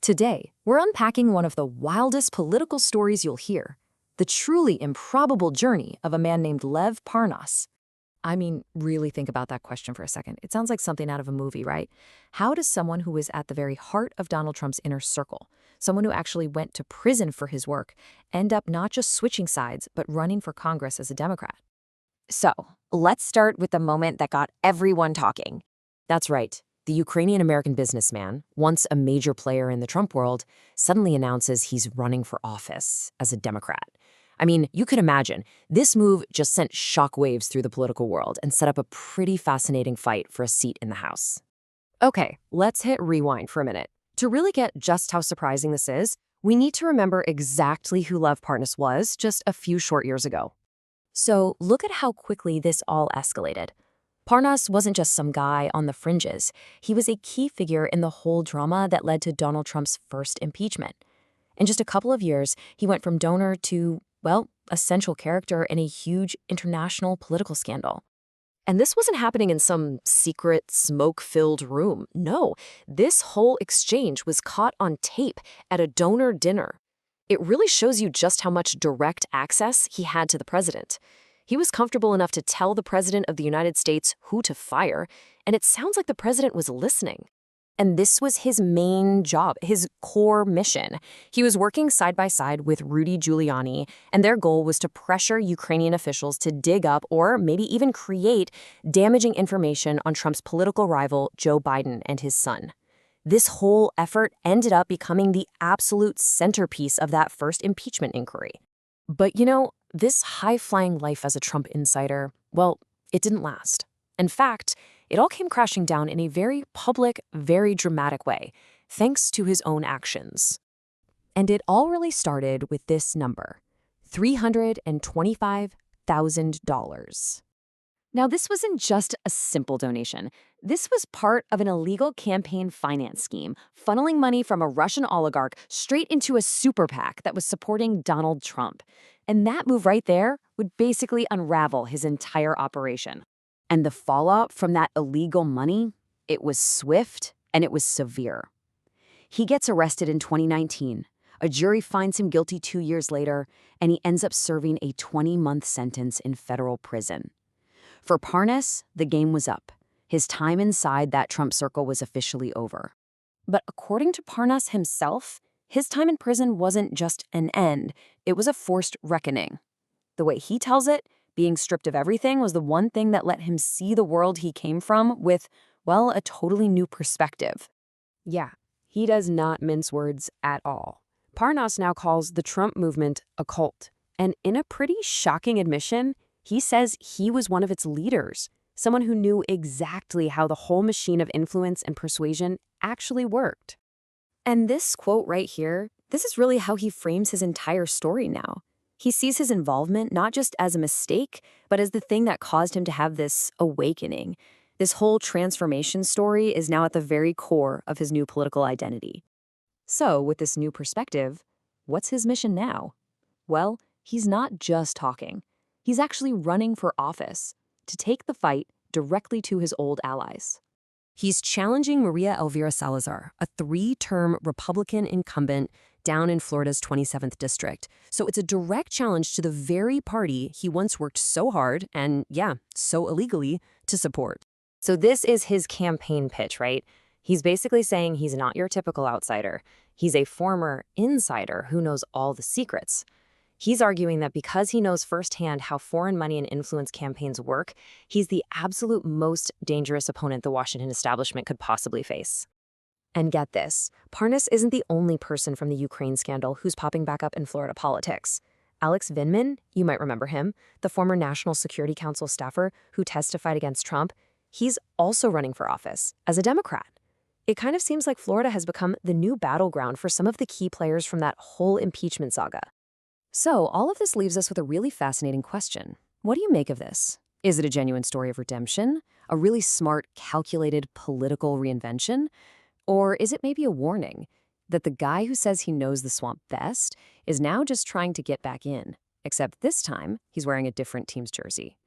Today, we're unpacking one of the wildest political stories you'll hear, the truly improbable journey of a man named Lev Parnas. I mean, really think about that question for a second. It sounds like something out of a movie, right? How does someone who is at the very heart of Donald Trump's inner circle, someone who actually went to prison for his work, end up not just switching sides, but running for Congress as a Democrat? So, let's start with the moment that got everyone talking. That's right. The Ukrainian-American businessman, once a major player in the Trump world, suddenly announces he's running for office as a Democrat. I mean, you could imagine, this move just sent shockwaves through the political world and set up a pretty fascinating fight for a seat in the House. Okay, let's hit rewind for a minute. To really get just how surprising this is, we need to remember exactly who Lev Parnas was just a few short years ago. So look at how quickly this all escalated. Parnas wasn't just some guy on the fringes. He was a key figure in the whole drama that led to Donald Trump's first impeachment. In just a couple of years, he went from donor to, well, a central character in a huge international political scandal. And this wasn't happening in some secret, smoke-filled room. No, this whole exchange was caught on tape at a donor dinner. It really shows you just how much direct access he had to the president. He was comfortable enough to tell the president of the United States who to fire, and it sounds like the president was listening. And this was his main job, his core mission. He was working side by side with Rudy Giuliani, and their goal was to pressure Ukrainian officials to dig up or maybe even create damaging information on Trump's political rival, Joe Biden, and his son. This whole effort ended up becoming the absolute centerpiece of that first impeachment inquiry. But this high-flying life as a Trump insider, well, it didn't last. In fact, it all came crashing down in a very public, very dramatic way, thanks to his own actions. And it all really started with this number, $325,000. Now, this wasn't just a simple donation. This was part of an illegal campaign finance scheme, funneling money from a Russian oligarch straight into a super PAC that was supporting Donald Trump. And that move right there would basically unravel his entire operation. And the fallout from that illegal money, it was swift and it was severe. He gets arrested in 2019. A jury finds him guilty 2 years later, and he ends up serving a 20-month sentence in federal prison. For Parnas, the game was up. His time inside that Trump circle was officially over. But according to Parnas himself, his time in prison wasn't just an end, it was a forced reckoning. The way he tells it, being stripped of everything was the one thing that let him see the world he came from with, well, a totally new perspective. Yeah, he does not mince words at all. Parnas now calls the Trump movement a cult, and in a pretty shocking admission, he says he was one of its leaders, someone who knew exactly how the whole machine of influence and persuasion actually worked. And this quote right here, this is really how he frames his entire story now. He sees his involvement not just as a mistake, but as the thing that caused him to have this awakening. This whole transformation story is now at the very core of his new political identity. So, with this new perspective, what's his mission now? Well, he's not just talking. He's actually running for office to take the fight directly to his old allies. He's challenging Maria Elvira Salazar, a 3-term Republican incumbent down in Florida's 27th district. So it's a direct challenge to the very party he once worked so hard and, so illegally to support. So this is his campaign pitch, right? He's basically saying he's not your typical outsider. He's a former insider who knows all the secrets. He's arguing that because he knows firsthand how foreign money and influence campaigns work, he's the absolute most dangerous opponent the Washington establishment could possibly face. And get this, Parnas isn't the only person from the Ukraine scandal who's popping back up in Florida politics. Alex Vindman, you might remember him, the former National Security Council staffer who testified against Trump, he's also running for office as a Democrat. It kind of seems like Florida has become the new battleground for some of the key players from that whole impeachment saga. So, all of this leaves us with a really fascinating question. What do you make of this? Is it a genuine story of redemption? A really smart, calculated political reinvention? Or is it maybe a warning that the guy who says he knows the swamp best is now just trying to get back in, except this time he's wearing a different team's jersey?